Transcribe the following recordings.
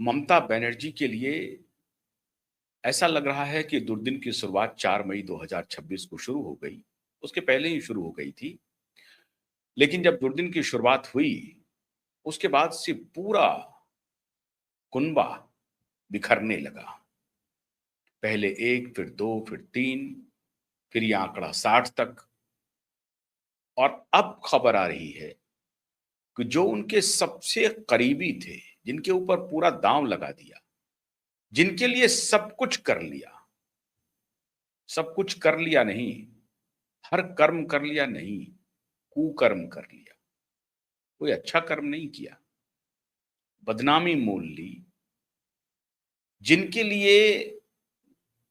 ममता बनर्जी के लिए ऐसा लग रहा है कि दुर्दिन की शुरुआत 4 मई 2026 को शुरू हो गई। उसके पहले ही शुरू हो गई थी। लेकिन जब दुर्दिन की शुरुआत हुई, उसके बाद से पूरा कुनबा बिखरने लगा। पहले 1, फिर 2, फिर 3, फिर ये आंकड़ा 60 तक। और अब खबर आ रही है कि जो उनके सबसे करीबी थे, जिनके ऊपर पूरा दांव लगा दिया, जिनके लिए सब कुछ कर लिया, सब कुछ कर लिया नहीं, हर कर्म कर लिया नहीं, कुकर्म कर लिया। कोई अच्छा कर्म नहीं किया, बदनामी मोल ली, जिनके लिए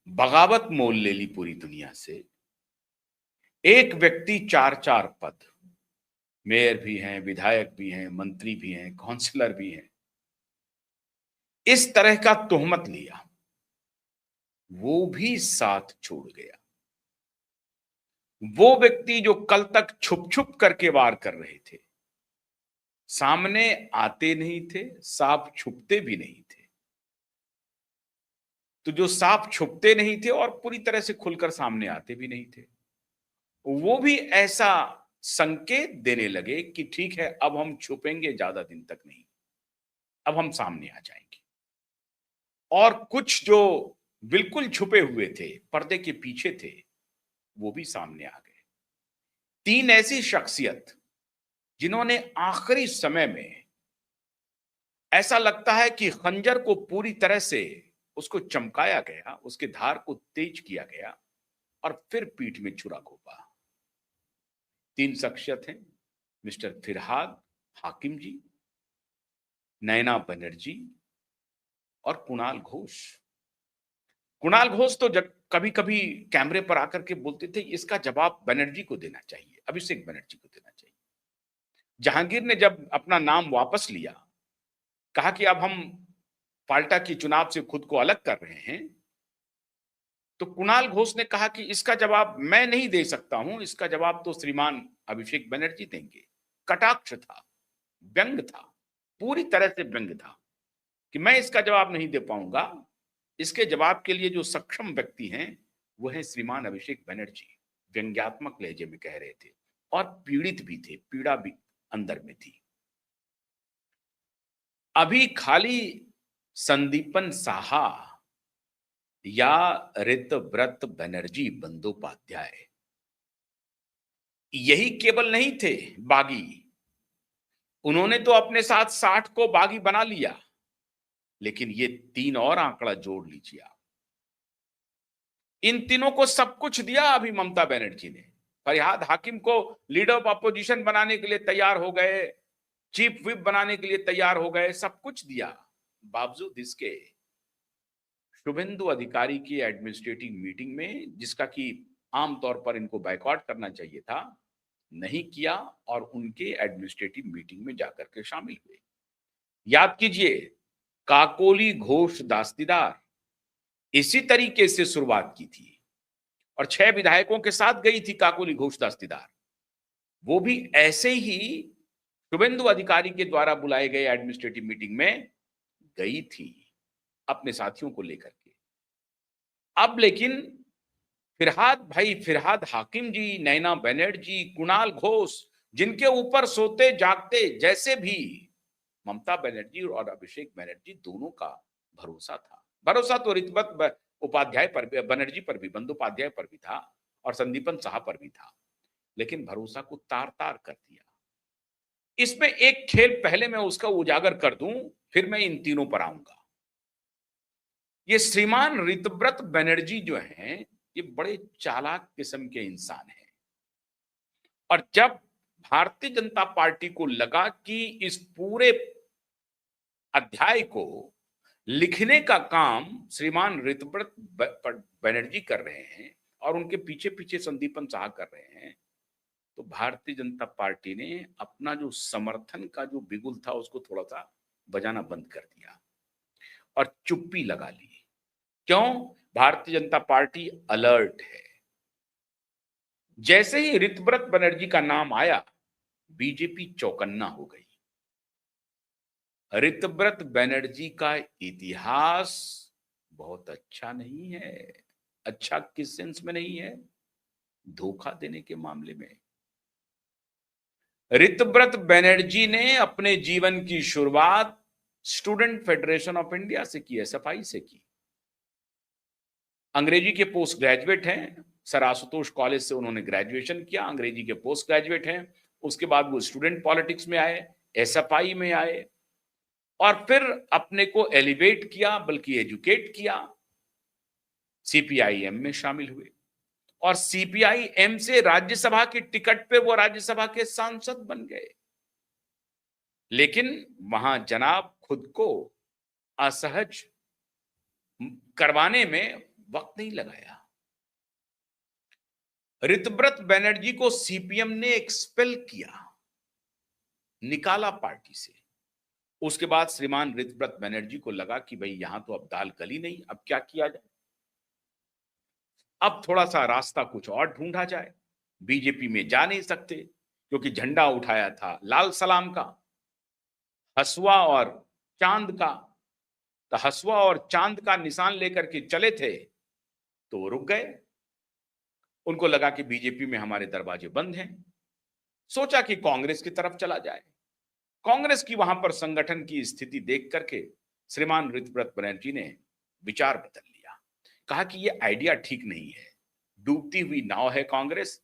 बगावत मोल ले ली पूरी दुनिया से। एक व्यक्ति 4-4 पद, मेयर भी हैं, विधायक भी हैं, मंत्री भी हैं, काउंसलर भी हैं, इस तरह का तोहमत लिया, वो भी साथ छोड़ गया। वो व्यक्ति जो कल तक छुप छुप करके वार कर रहे थे, सामने आते नहीं थे, साफ छुपते भी नहीं थे। तो जो साफ छुपते नहीं थे और पूरी तरह से खुलकर सामने आते भी नहीं थे, वो भी ऐसा संकेत देने लगे कि ठीक है, अब हम छुपेंगे ज्यादा दिन तक नहीं, अब हम सामने आ जाएंगे। और कुछ जो बिल्कुल छुपे हुए थे, पर्दे के पीछे थे, वो भी सामने आ गए। 3 ऐसी शख्सियत जिन्होंने आखिरी समय में ऐसा लगता है कि खंजर को पूरी तरह से उसको चमकाया गया, उसके धार को तेज किया गया और फिर पीठ में छुरा घोंपा। 3 शख्सियत हैं, मिस्टर फिरहाद हाकिम जी, नैना बनर्जी और कुणाल घोष। कुणाल घोष तो जब कभी कभी कैमरे पर आकर के बोलते थे, इसका जवाब बनर्जी को देना चाहिए, अभिषेक बनर्जी को देना चाहिए। जहांगीर ने जब अपना नाम वापस लिया, कहा कि अब हम पाल्टा के चुनाव से खुद को अलग कर रहे हैं, तो कुणाल घोष ने कहा कि इसका जवाब मैं नहीं दे सकता हूं, इसका जवाब तो श्रीमान अभिषेक बनर्जी देंगे। कटाक्ष था, व्यंग था, पूरी तरह से व्यंग था कि मैं इसका जवाब नहीं दे पाऊंगा। इसके जवाब के लिए जो सक्षम व्यक्ति हैं वो है श्रीमान अभिषेक बनर्जी। व्यंग्यात्मक लहजे में कह रहे थे और पीड़ित भी थे, पीड़ा भी अंदर में थी। अभी खाली संदीपन साहा या ऋतव्रत बनर्जी बंदोपाध्याय यही केवल नहीं थे बागी। उन्होंने तो अपने साथ 60 को बागी बना लिया, लेकिन ये 3 और आंकड़ा जोड़ लीजिए आप। इन तीनों को सब कुछ दिया अभी ममता बनर्जी ने। फरियाद हाकिम को लीडर ऑफ अपोजिशन बनाने के लिए तैयार हो गए, चीफ व्हिप बनाने के लिए तैयार हो गए, सब कुछ दिया। बावजूद इसके शुभेंदु अधिकारी की एडमिनिस्ट्रेटिव मीटिंग में, जिसका कि आमतौर पर इनको बायकॉट करना चाहिए था, नहीं किया और उनके एडमिनिस्ट्रेटिव मीटिंग में जाकर के शामिल हुए। याद कीजिए, काकोली घोष दास्तीदार इसी तरीके से शुरुआत की थी और 6 विधायकों के साथ गई थी काकोली घोष दास्तीदार। वो भी ऐसे ही शुभेंदु अधिकारी के द्वारा बुलाए गए एडमिनिस्ट्रेटिव मीटिंग में गई थी अपने साथियों को लेकर के। अब लेकिन फिरहाद हाकिम जी, नैना बनर्जी, कुणाल घोष, जिनके ऊपर सोते जागते जैसे भी ममता बनर्जी और अभिषेक बनर्जी दोनों का भरोसा था। भरोसा तो ऋतव्रत उपाध्याय पर भी, बनर्जी पर भी, बंदोपाध्याय पर भी था और संदीपन साहा पर भी था, लेकिन भरोसा को तार तार कर दिया। इसमें एक खेल पहले मैं उसका उजागर कर दूं, फिर मैं इन तीनों पर आऊंगा। ये श्रीमान ऋतव्रत बनर्जी जो हैं, ये बड़े चालाक किस्म के इंसान हैं। और जब भारतीय जनता पार्टी को लगा कि इस पूरे अध्याय को लिखने का काम श्रीमान ऋतव्रत बनर्जी कर रहे हैं और उनके पीछे पीछे संदीपन साहा कर रहे हैं, तो भारतीय जनता पार्टी ने अपना जो समर्थन का जो बिगुल था उसको थोड़ा सा बजाना बंद कर दिया और चुप्पी लगा ली। क्यों? भारतीय जनता पार्टी अलर्ट है। जैसे ही ऋतव्रत बनर्जी का नाम आया, बीजेपी चौकन्ना हो गई। ऋतव्रत बनर्जी का इतिहास बहुत अच्छा नहीं है। अच्छा किस सेंस में नहीं है? धोखा देने के मामले में। ऋतव्रत बनर्जी ने अपने जीवन की शुरुआत स्टूडेंट फेडरेशन ऑफ इंडिया से की, एसएफआई से की। अंग्रेजी के पोस्ट ग्रेजुएट हैं, सर आशुतोष कॉलेज से उन्होंने ग्रेजुएशन किया, अंग्रेजी के पोस्ट ग्रेजुएट हैं। उसके बाद वो स्टूडेंट पॉलिटिक्स में आए, एसएफआई में आए और फिर अपने को एलिवेट किया, बल्कि एजुकेट किया। सीपीआईएम में शामिल हुए और सीपीआईएम से राज्यसभा की टिकट पे वो राज्यसभा के सांसद बन गए। लेकिन वहां जनाब खुद को असहज करवाने में वक्त नहीं लगाया। ऋतव्रत बनर्जी को सीपीएम ने एक्सपेल किया, निकाला पार्टी से। उसके बाद श्रीमान ऋतव्रत बनर्जी को लगा कि भाई यहां तो अब दाल गली नहीं, अब क्या किया जाए, अब थोड़ा सा रास्ता कुछ और ढूंढा जाए। बीजेपी में जा नहीं सकते क्योंकि झंडा उठाया था लाल सलाम का, हसुआ और चांद का। तो हसुआ और चांद का निशान लेकर के चले थे तो वो रुक गए। उनको लगा कि बीजेपी में हमारे दरवाजे बंद हैं। सोचा कि कांग्रेस की तरफ चला जाए। कांग्रेस की वहां पर संगठन की स्थिति देख करके श्रीमान ऋतव्रत बनर्जी ने विचार बदल लिया। कहा कि ये आइडिया ठीक नहीं है, डूबती हुई नाव है कांग्रेस,